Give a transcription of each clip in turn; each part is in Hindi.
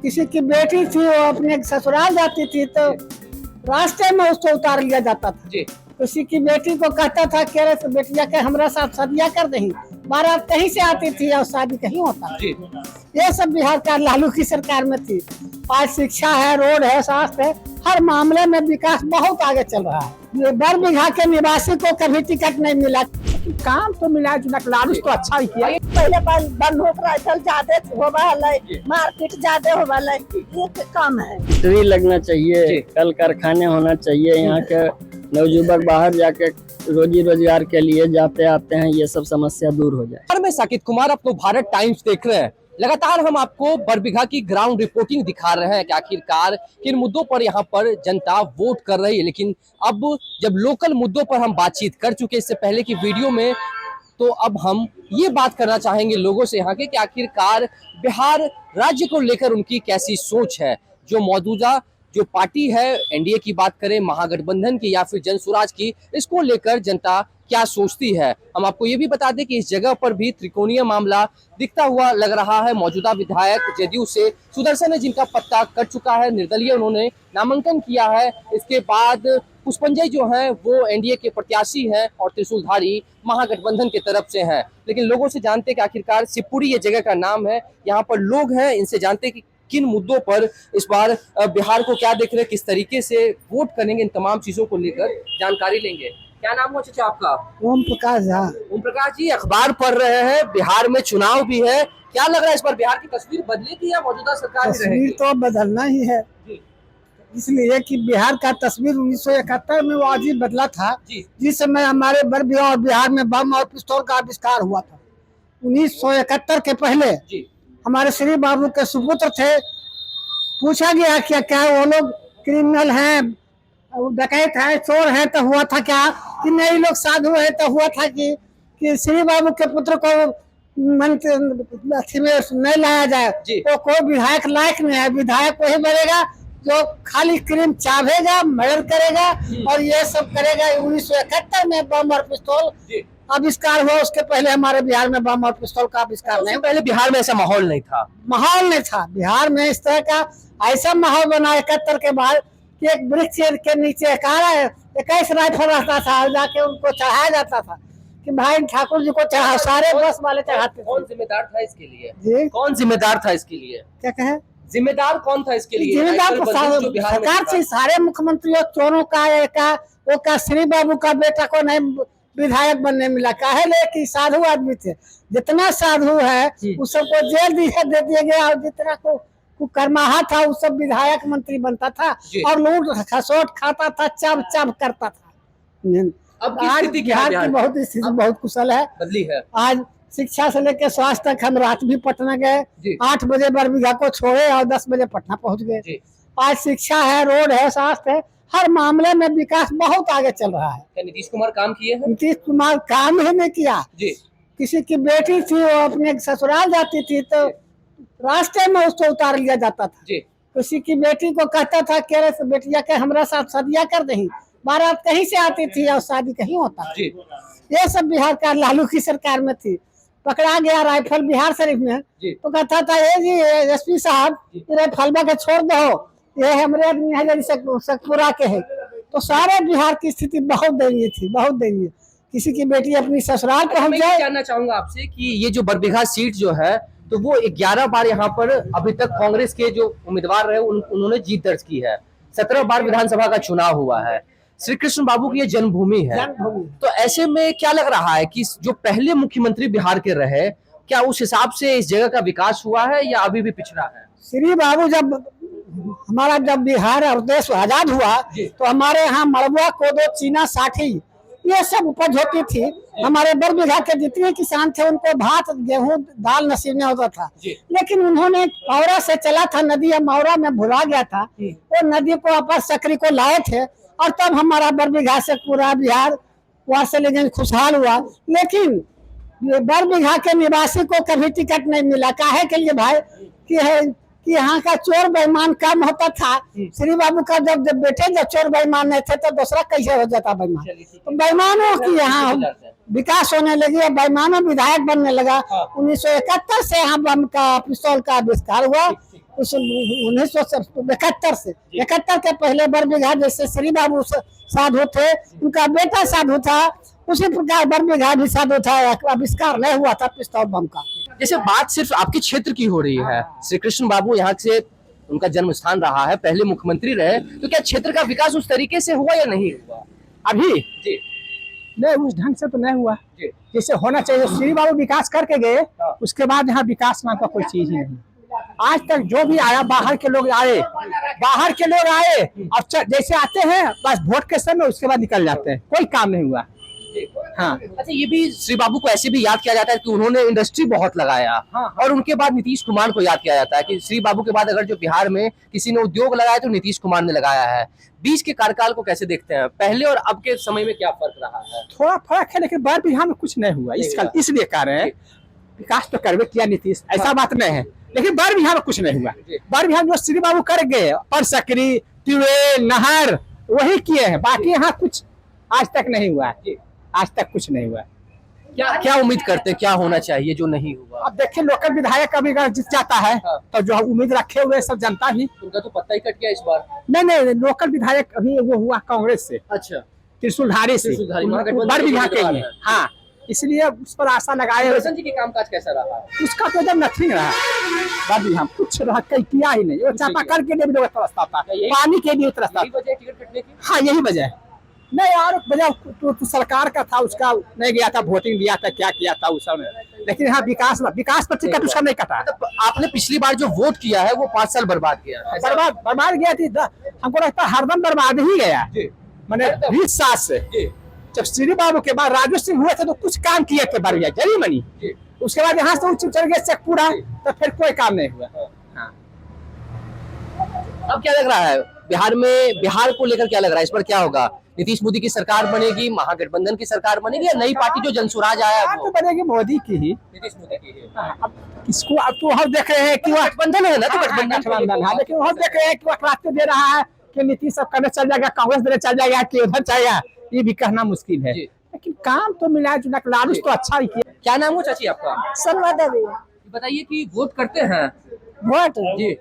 किसी की बेटी थी, वो अपने ससुराल जाती थी तो रास्ते में उसको उतार लिया जाता था। किसी की बेटी को कहता था कि अरे बेटिया के हमरा साथ शादियां कर दही, बारात कहीं से आती थी और शादी कहीं होता। ये सब बिहार का लालू की सरकार में थी। आज शिक्षा है, रोड है, स्वास्थ्य है, हर मामले में विकास बहुत आगे चल रहा है। ये बरबीघा के निवासी को कभी टिकट नहीं मिला। काम तो मिला जुला, लालू तो अच्छा ही किया। पहले बंदूक राइफल ज्यादा होवा है, मारपीट ज्यादा होवा है, ये कम है। फैक्ट्री लगना चाहिए, कल कारखाने होना चाहिए। यहाँ के नवयुवक बाहर जाके रोजी रोजगार के लिए जाते आते हैं, ये सब समस्या दूर हो जाए। मैं साकिब कुमार, आप लोग भारत टाइम्स देख रहे हैं। लगातार हम आपको बरबीघा की ग्राउंड रिपोर्टिंग दिखा रहे हैं कि आखिरकार किन मुद्दों पर यहाँ पर जनता वोट कर रही है। लेकिन अब जब लोकल मुद्दों पर हम बातचीत कर चुके इससे पहले की वीडियो में, तो अब हम ये बात करना चाहेंगे लोगों से यहाँ के कि आखिरकार बिहार राज्य को लेकर उनकी कैसी सोच है। जो मौजूदा जो पार्टी है, एनडीए की बात करें, महागठबंधन की या फिर जनसुराज की, इसको लेकर जनता क्या सोचती है। हम आपको ये भी बता दें कि इस जगह पर भी त्रिकोणीय मामला दिखता हुआ लग रहा है। मौजूदा विधायक जदयू से सुदर्शन है, जिनका पत्ता कट चुका है, निर्दलीय उन्होंने नामांकन किया है। इसके बाद पुष्पंजय जो हैं वो एनडीए के प्रत्याशी हैं और त्रिशूलधारी महागठबंधन की तरफ से हैं। लेकिन लोगों से जानते हैं कि आखिरकार शिवपुरी ये जगह का नाम है, यहाँ पर लोग हैं, इनसे जानते हैं कि किन मुद्दों पर इस बार बिहार को क्या देख रहे हैं, किस तरीके से वोट करेंगे, इन तमाम चीजों को लेकर जानकारी लेंगे। क्या नाम हुआ चाचा आपका? ओम प्रकाश झा। ओम प्रकाश जी, अखबार पढ़ रहे हैं, बिहार में चुनाव भी है, क्या लग रहा है इस बार बिहार की तस्वीर बदलेगी या मौजूदा सरकार ही रहेगी? तस्वीर तो बदलना ही है, इसलिए कि बिहार का तस्वीर 1971 में वो अजीब बदला था, जिस समय हमारे बरबीघा और बिहार में बम और पिस्तौल का आविष्कार हुआ था। 1971 के पहले हमारे श्री बाबू के सुपुत्र थे, पूछा गया क्या क्या वो लोग क्रिमिनल हैं, डकैत है, चोर है, तो हुआ था क्या कि नहीं लोग साधु है, तो हुआ था कि श्री बाबू के पुत्र को मंत्री में नहीं लाया जाए। तो कोई विधायक लायक नहीं है, विधायक वही बनेगा जो खाली क्रीम चाहेगा, मर्डर करेगा और ये सब करेगा। 1971 में बम और पिस्तौल आविष्कार हुआ, उसके पहले हमारे बिहार में बम और पिस्तौल का आविष्कार नहीं। पहले बिहार में ऐसा माहौल नहीं था, बिहार में इस तरह का ऐसा माहौल बना 71 के बाद कि एक वृक्ष के नीचे 21 राइफल रहता था, जाके उनको चढ़ाया जाता था कि भाई ठाकुर जी को चढ़ा, सारे बस वाले चढ़ाते। कौन जिम्मेदार था इसके लिए? जी, कौन जिम्मेदार था इसके लिए? क्या कहे, जिम्मेदार कौन था इसके लिए? जिम्मेदार तो सरकार से, सारे मुख्यमंत्रियों चोरों का श्री बाबू का बेटा को नहीं विधायक बनने मिला। काहे ले कि साधु आदमी थे, जितना साधु है उस सबको जेल दे दिया गया और जितना को कर्माहा था उस सब विधायक मंत्री बनता था और लूट खसोट खाता था, चब करता था। अब आज बिहार की बहुत स्थिति बहुत कुशल है, बदली है। आज शिक्षा से लेकर स्वास्थ्य तक हम रात भी पटना गए, 8 बजे बरबीघा को छोड़े और 10 बजे पटना पहुंच गए। आज शिक्षा है, रोड है, स्वास्थ्य है, हर मामले में विकास बहुत आगे चल रहा है। नीतीश कुमार काम किए हैं? नीतीश कुमार काम ही नहीं किया। किसी की बेटी थी, वो अपने ससुराल जाती थी तो रास्ते में उसको उतार लिया जाता था। किसी की बेटी को कहता था कि अरे बेटिया के हमरा साथ शादियां कर दही, बारात कहीं से आती थी और शादी कहीं होता। ये सब बिहार का लालू की सरकार में थी। पकड़ा गया राइफल बिहार शरीफ में, तो कहता था ये जी एसपी साहब राइफलवा के छोड़ दो, ये हमारे आदमी है सकपुरा के है। तो सारे बिहार की स्थिति बहुत दयनीय थी, बहुत दयनीय। किसी की बेटी अपनी ससुराल पहुंच जाए। जानना चाहूंगा आपसे कि ये जो बरबीघा सीट जो है, तो वो 11 बार यहाँ पर अभी तक कांग्रेस के जो उम्मीदवार रहे उन्होंने जीत दर्ज की है। 17 बार विधानसभा का चुनाव हुआ है। श्री कृष्ण बाबू की ये जन्मभूमि है, तो ऐसे में क्या लग रहा है कि जो पहले मुख्यमंत्री बिहार के रहे, क्या उस हिसाब से इस जगह का विकास हुआ है या अभी भी पिछड़ा है? श्री बाबू जब बिहार और देश आजाद हुआ तो हमारे यहाँ मड़ुआ, कोदो, चीना, साठी ये सब उपज होती थी। हमारे बरबीघा के जितने किसान थे उनको भात, गेहूं, दाल नसीब नहीं होता था। लेकिन उन्होंने मौरा से चला था, नदी मौरा में भुला गया था, वो नदी को अपर सकरी को लाए थे और तब हमारा बरबीघा से पूरा बिहार वहां से लेकिन खुशहाल हुआ। लेकिन बरबीघा के निवासी को कभी टिकट नहीं मिला। काहे के लिए भाई कि यहाँ का चोर बेईमान कम होता था। श्री बाबू का जब बेटे जब चोर बेईमान नहीं थे तो दूसरा कैसे हो जाता बेईमान। तो बेईमानों की यहाँ विकास होने लगी और बेईमानों विधायक बनने लगा। 1971 से यहाँ बम का पिस्तौल का आविष्कार हुआ उस 1971 से 71 के पहले बर बिघा जैसे श्री बाबू साधु थे, उनका बेटा साधु था, उसी प्रकार बर बिघा भी साधु था। आविष्कार नहीं हुआ था पिस्तौल बम का। जैसे बात सिर्फ आपके क्षेत्र की हो रही है, श्री कृष्ण बाबू यहाँ से उनका जन्म स्थान रहा है, पहले मुख्यमंत्री रहे, तो क्या क्षेत्र का विकास उस तरीके से हुआ या नहीं हुआ अभी जी? नहीं, उस ढंग से तो नहीं हुआ जी। जैसे होना चाहिए। श्री बाबू विकास करके गए, उसके बाद यहाँ विकास नाम का कोई चीज ही नहीं। आज तक जो भी आया, बाहर के लोग आए, अब जैसे आते हैं बस वोट के समय, उसके बाद निकल जाते हैं, कोई काम नहीं हुआ। हाँ। अच्छा, ये भी श्री बाबू को ऐसे भी याद किया जाता है कि उन्होंने इंडस्ट्री बहुत लगाया। हाँ। और उनके बाद नीतीश कुमार को याद किया जाता है कि श्री बाबू के बाद अगर जो बिहार में किसी ने उद्योग लगाया तो नीतीश कुमार ने लगाया है। बीच के कार्यकाल को कैसे देखते हैं, पहले और अब के समय में क्या फर्क रहा है? थोड़ा फर्क है, लेकिन बर बिहार में कुछ नहीं हुआ। इसलिए कह रहे हैं विकास तो करवे किया नीतीश, ऐसा बात नहीं है, लेकिन बर बिहार में कुछ नहीं हुआ। बर बिहार जो श्री बाबू कर गए, पर सकरी, ट्यूबवेल, नहर वही किए हैं, बाकी यहाँ कुछ आज तक नहीं हुआ। आज तक कुछ नहीं हुआ। क्या उम्मीद करते हैं, क्या होना चाहिए जो नहीं हुआ? अब देखिए, लोकल विधायक अभी अगर जीत जाता है तो जो उम्मीद रखे हुए सब जनता भी। उनका तो पत्ता ही कट गया इस बार। नहीं, लोकल विधायक अभी वो हुआ कांग्रेस से, अच्छा, त्रिशूलधारी से, बर बिहार के ही। हाँ, इसलिए उस पर आशा लगाए। रोशन जी के कामकाज कैसा रहा? उसका तो एकदम नथिंग रहा, बर बिहार कुछ किया ही नहीं। वो चापाकल के लिए भी लोग तरसता था, पानी के लिए तरसता था। टिकट कटने की? हाँ, यही वजह है। नहीं और वजह तो सरकार का था, उसका नहीं गया था, वोटिंग दिया था, क्या किया था उस समय, लेकिन हाँ विकास पर टिकट उसका नहीं कटा। तो आपने पिछली बार जो वोट किया है वो 5 साल बर्बाद किया, बर्बाद गया थी। हमको लगता है हरदम बर्बाद ही गया, मैंने 20 साल से। जब श्री बाबू के बाद राजू सिंह हुए थे तो कुछ काम किए थे बढ़िया, जरी मनी। उसके बाद यहाँ से चल गए शेखपुरा, तो फिर कोई काम नहीं हुआ। अब क्या लग रहा है बिहार में, बिहार को लेकर क्या लग रहा है, इस पर क्या होगा? नीतीश मोदी की सरकार बनेगी, महागठबंधन की सरकार बनेगी, या नई पार्टी जो जनसुराज आया तो बनेगी मोदी की ही, नीतीश मोदी की ही? अब किसको, अब तो हम देख रहे हैं कि वह गठबंधन है ना, तो गठबंधन है, लेकिन हम देख रहे हैं कि वह रास्ते दे रहा है कि नीतीश सब करने चल जाएगा, कांग्रेस देने चल जाएगा, कि उधर जाएगा, ये भी कहना मुश्किल है। लेकिन काम तो मिला जुला, लालूस तो अच्छा ही किया। क्या नाम हो चाची आपका? सलवा देवी। बताइए कि वोट करते हैं? वोट जी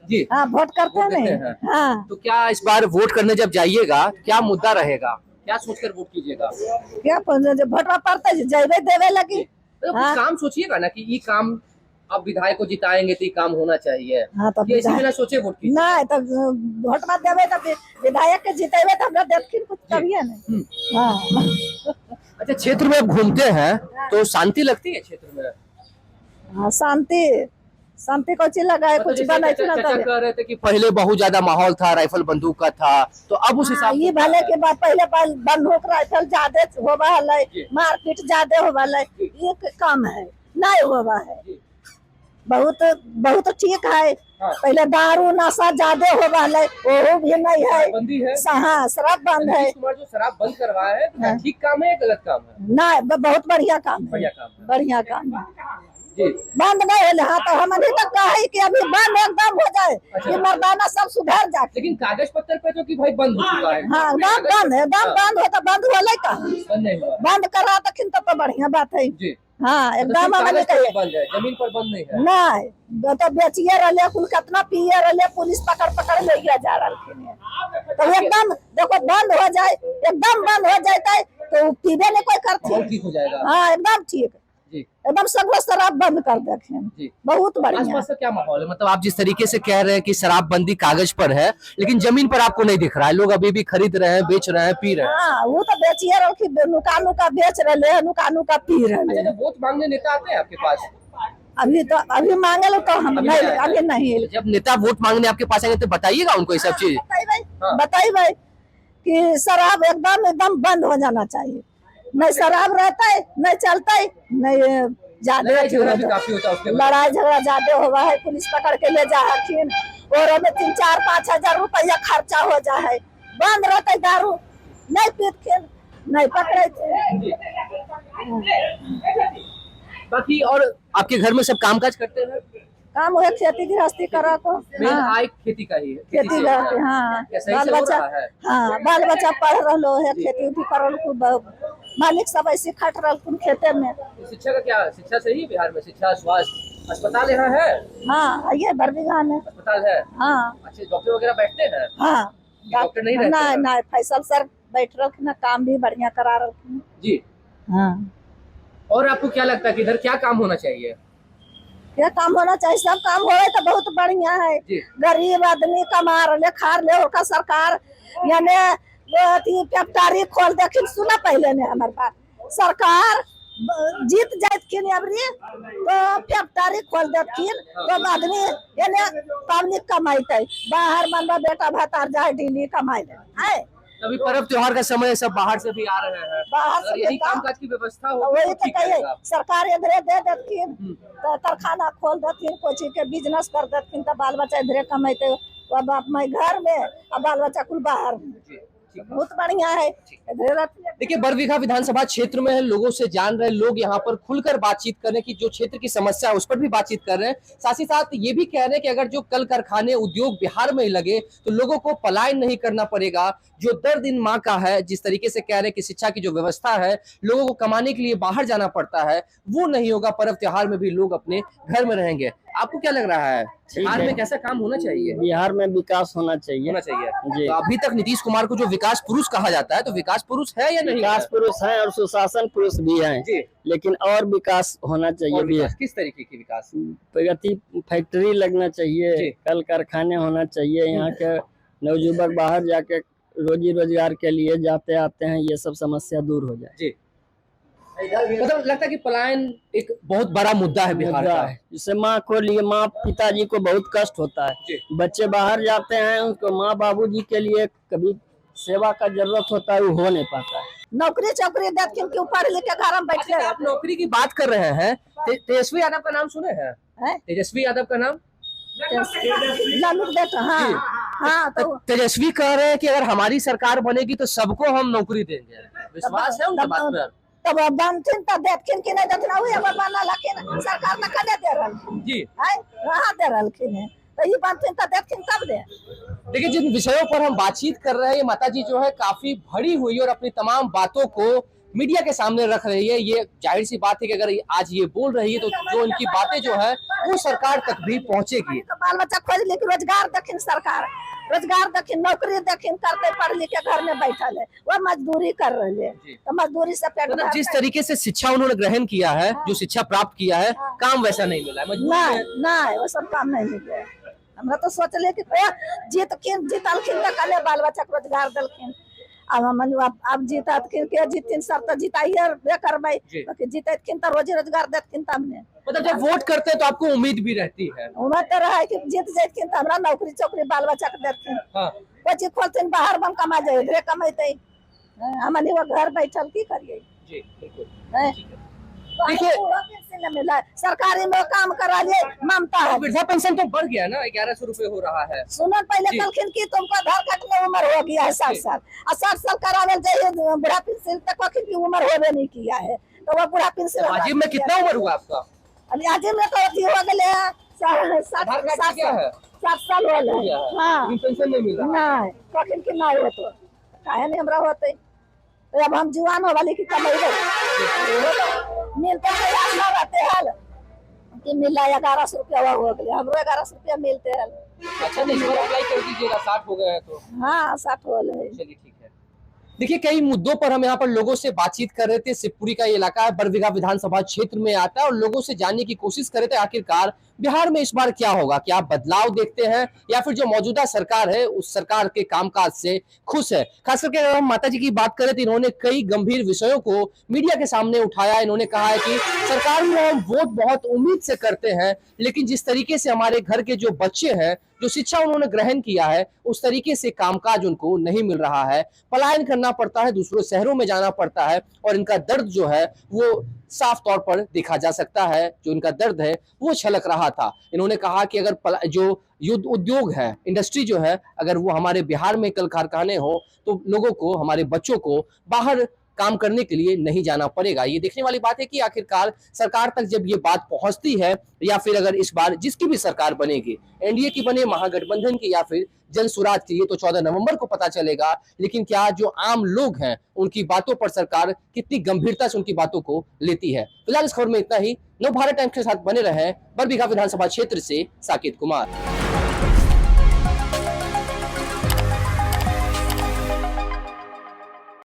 जी, हाँ, वोट करते हैं। हाँ, तो क्या इस बार वोट करने जब जाइएगा क्या मुद्दा रहेगा, क्या सोचकर वोट कीजिएगा? क्या वोट पड़ता है, जैबे देवे लगी। तो कुछ काम सोचिएगा ना कि ये काम अब विधायक को जिताएंगे तो ये काम होना चाहिए। हाँ, तो ये इसी बिना सोचे वोट कीजिए। नहीं तो वोट मत देवे तो विधायक के जितेवे तो हमरा देखिन कुछ करिए नहीं। हाँ। अच्छा, क्षेत्र में अब घूमते हैं तो शांति लगती है क्षेत्र में? हाँ, शांति को चीज लगा है, कुछ बना कह रहे थे कि पहले बहुत ज्यादा माहौल था, राइफल बंदूक का था, तो अब उस हिसाब ये भले के बाद पहले बंदूक राइफल ज्यादा होवा है, मारपीट ज्यादा होवा है, ये कम है, नहीं होवा है। बहुत ठीक है। पहले दारू नशा ज्यादा होवा है, वो भी नहीं है। हाँ, शराब बंद है। जो शराब बंद करवाया है, ठीक काम है या गलत काम है? नहीं, बहुत बढ़िया काम है, बढ़िया काम है। बंद नहीं है। हाँ, तो हम अभी तक कहा कि अभी बंद एकदम हो जाए, कि मर्दाना सब सुधर जाए। लेकिन कागज पत्तर पे तो कि भाई बंद हो चुका है। हाँ, बंद है, एकदम बंद हो तो बंद हुआ कहा, बंद नहीं हुआ, बंद कर रहा तो बढ़िया बात है। हाँ, एकदम जमीन पर बंद नहीं है। नहीं तो बेचिए रहे, कुल कितना पिए रहे, पुलिस पकड़ ले जा रहा। तो एकदम देखो बंद हो जाए, एकदम बंद हो जाता तो पीबे नहीं कोई करते, ठीक हो जाएगा। हाँ, एकदम ठीक, एकदम सब शराब बंद कर देखे, बहुत बढ़िया। आसपास का क्या माहौल है, मतलब आप जिस तरीके से कह रहे हैं कि शराबबंदी कागज पर है, लेकिन जमीन पर आपको नहीं दिख रहा है, लोग अभी भी खरीद रहे हैं, बेच रहे हैं, पी रहे हैं। हाँ, वो तो बेचिए रहे, नुका बेच रहे हैं, नुका पी रहे हैं। वोट मांगने नेता आते हैं आपके पास? अभी मांगे लो तो हम नहीं, अभी नहीं। जब नेता वोट मांगने आपके पास आएंगे तो बताइएगा उनको ये सब चीज, बताइए कि शराब एकदम बंद हो जाना चाहिए। नहीं शराब रहता है, नहीं चलता है, नहीं ज्यादा लड़ाई झगड़ा ज्यादा हुआ है, पुलिस पकड़ के ले जा हकीन, और हमें 3-4-5 हजार रुपया खर्चा हो जा है। बंद रहता है, दारू नहीं पीते, नहीं पकड़े। बाकी और आपके घर में सब कामकाज करते हैं? काम हुए खेती गृहस्थी करा को। हाँ, आय खेती का ही है, खेती गृहस्थी। हाँ, बाल बच्चा, हाँ, बाल बच्चा पढ़ रहा है, खेती भी कर, मालिक सब ऐसे खट रहा खेते में। शिक्षा का क्या, शिक्षा सही है बिहार में? शिक्षा, स्वास्थ्य अस्पताल यहाँ है? हाँ ये बरबीघा में अस्पताल है? हाँ अच्छे डॉक्टर वगैरह बैठते हैं? हाँ डॉक्टर नहीं रहते ना हैं? ना फैसल सर बैठ रखे ना, काम भी बढ़िया करा रखे। जी। हाँ और आपको क्या लगता है कि इधर क्या काम होना चाहिए? क्या काम होना चाहिए, सब काम हो तो बहुत बढ़िया है। जी। गरीब आदमी कमा रहे खार ले होकर सरकार यानी फैक्ट्री खोल देखिन, सुना पहले ने हमारे बात, सरकार जीत जाए अबरी तो फैक्ट्री खोल देखिन तो आदमी यानी पब्लिक कमाते, बाहर मनवा बेटा भतार जाए दिल्ली कमाए है। अभी पर्व त्योहार का समय है, सब बाहर से भी आ रहे हैं, बाहर अगर से यही बेटा- कामकाज की व्यवस्था हो वही तो तो ठीक कहिए, रहेगा। सरकार इधरे दे देथिन तो कारखाना खोल देथिन, कोची के बिजनेस कर देथिन तो बाल बच्चा इधरे कमाते, बाप माई घर में और बाल बच्चा कुल बाहर में, जी, ठीक। बहुत बढ़िया है इधरे रहती। देखिए बरबीघा विधानसभा क्षेत्र में है, लोगों से जान रहे लोग यहाँ पर खुलकर बातचीत कर रहे हैं कि जो क्षेत्र की समस्या है उस पर भी बातचीत कर रहे हैं। साथ ही साथ ये भी कह रहे हैं कि अगर जो कल कारखाने उद्योग बिहार में ही लगे तो लोगों को पलायन नहीं करना पड़ेगा। जो दर्द इन माँ का है, जिस तरीके से कह रहे हैं कि शिक्षा की जो व्यवस्था है, लोगों को कमाने के लिए बाहर जाना पड़ता है, वो नहीं होगा। पर्व त्योहार में भी लोग अपने घर में रहेंगे। आपको क्या लग रहा है बिहार में कैसा काम होना चाहिए? बिहार में विकास होना चाहिए। होना चाहिए जी। तो अभी तक नीतीश कुमार को जो विकास पुरुष कहा जाता है, तो विकास पुरुष है या नहीं? विकास पुरुष है और सुशासन पुरुष भी है, जी। लेकिन और विकास होना चाहिए। और विकास किस तरीके की विकास? प्रगति फैक्ट्री लगना जी। चाहिए, कल कारखाने होना चाहिए। यहाँ के नवयुवक बाहर जाके रोजी रोजगार के लिए जाते आते हैं, ये सब समस्या दूर हो जाए। जी। मतलब लगता है कि पलायन एक बहुत बड़ा मुद्दा है बिहार मुद्दा का। है, जिससे माँ को लिए माँ पिताजी को बहुत कष्ट होता जी। है। बच्चे बाहर जाते हैं, उनको माँ बाबूजी के लिए कभी सेवा का जरूरत होता है, वो हो नहीं पाता है। नौकरी चौकरी देथिन क्यों, पढ़ लिख के घर में बैठे अच्छा, आप नौकरी की बात कर रहे हैं, तेजस्वी यादव का नाम सुने हैं? हैं? तेजस्वी यादव का नाम? लालू बेटा हाँ हाँ तो तेजस्वी कह रहे हैं कि अगर हमारी सरकार बनेगी तो सबको हम नौकरी देंगे। विश्वास है उनकी बात पर? तब बनथिन तो देथिन कि नहीं देथिन, वही अब बना लखिन सरकार न कने दे रहल जी। है, वहाँ दे रहलखिन है तो ये बनथिन तो देथिन तब दे। देखिए जिन विषयों पर हम बातचीत कर रहे हैं, ये माता जी जो है काफी भरी हुई और अपनी तमाम बातों को मीडिया के सामने रख रही है। ये जाहिर सी बात है कि अगर आज ये बोल रही है तो जो उनकी बातें जो है वो सरकार तक भी पहुंचेगी। तो बाल बच्चा खोज लिख रोजगार दखिन, सरकार रोजगार दखिन, नौकरी दखिन करते, पढ़ लिख के घर में बैठल है, वो मजदूरी कर रहे हैं तो मजदूरी से पेट मतलब जिस भरते। तरीके से शिक्षा उन्होंने ग्रहण किया है, जो शिक्षा प्राप्त किया है, काम वैसा नहीं मिला है, मजबूरी नहीं है। नहीं वो सब काम नहीं मिले। हमरा तो सोचले कि जीतलखिन तो कले बाल बच्चा को रोजगार दलखिन, अब मन अब जीततखिन के जीतिन सब तो जिताइए बे करबै, जी। कि जीततखिन तो रोजी रोजगार देतखिन तब ने। मतलब जब वोट करते हैं तो आपको उम्मीद भी रहती है। उम्र तो रहे कि जीत जातखिन तो हमरा नौकरी चौकरी बाल बच्चा के देतखिन, हाँ। कोची खोलथिन बाहर बन कमा जाए, इधरे कमेते हमनी वो घर बैठल की करिए जी बिल्कुल। हैं? देखिए- पेंशन न मिला, सरकारी में काम करा लिए ममता है। वृद्धा पेंशन तो बढ़ गया ना, 1100 रुपए हो रहा है। सुनन पहले जी। कलखिन की तुमको आधार कार्ड में उम्र हो गया है 60 जी। साल, और 60 साल करावे जाइए बुढ़ा पेंशन तक कखिन की उम्र होबे नहीं किया है, तो वो बुढ़ा पेंशन वाजिब में कितना उम्र हुआ आपका? आजिम में तो अथी हो गए है, आधार कार्ड का क्या है? 60 साल हो हो गए। गया है, हाँ लेकिन पेंशन नहीं मिल रहा। नहीं कखिन की नहीं होतो, काहे नहीं हमरा होते, तो अब हम जवान हो वाली की कमाइबे मिलते हैं यार ना रहते हाल कि मिला 1100 रुपया हो गए, हमरो 1100 रुपया मिलते हैं। अच्छा तो इस बार अप्लाई कर दीजिएगा, 60 हो गए हैं तो। हाँ 60 हो गए। चलिए ठीक है। देखिए कई मुद्दों पर हम यहाँ पर लोगों से बातचीत कर रहे थे। शिवपुरी का ये इलाका है, बरबीघा विधानसभा क्षेत्र में आता है, और लोगों से जानने की कोशिश कर रहे थे आखिरकार बिहार में इस बार क्या होगा, क्या बदलाव देखते हैं या फिर जो मौजूदा सरकार है उस सरकार के कामकाज से खुश है। खास करके अगर हम माता जी की बात करें तो इन्होंने कई गंभीर विषयों को मीडिया के सामने उठाया। इन्होंने कहा है कि सरकार में हम वोट बहुत उम्मीद से करते हैं, लेकिन जिस तरीके से हमारे घर के जो बच्चे हैं, जो शिक्षा उन्होंने ग्रहण किया है, उस तरीके से कामकाज उनको नहीं मिल रहा है। पलायन करना पड़ता है, दूसरों शहरों में जाना पड़ता है, और इनका दर्द जो है वो साफ तौर पर देखा जा सकता है। जो इनका दर्द है वो छलक रहा था। इन्होंने कहा कि अगर जो युद्ध उद्योग है, इंडस्ट्री जो है, अगर वो हमारे बिहार में कल कारखाने हो तो लोगों को, हमारे बच्चों को बाहर काम करने के लिए नहीं जाना पड़ेगा। ये देखने वाली बात है कि आखिरकार सरकार तक जब ये बात पहुंचती है, या फिर अगर इस बार जिसकी भी सरकार बनेगी, एनडीए की बने, महागठबंधन की या फिर जन सुराज की, ये तो 14 नवंबर को पता चलेगा। लेकिन क्या जो आम लोग हैं उनकी बातों पर सरकार कितनी गंभीरता से उनकी बातों को लेती है। फिलहाल इस खबर में इतना ही। नव भारत टाइम्स के साथ बने रहे बरबीघा विधानसभा क्षेत्र से साकेत कुमार।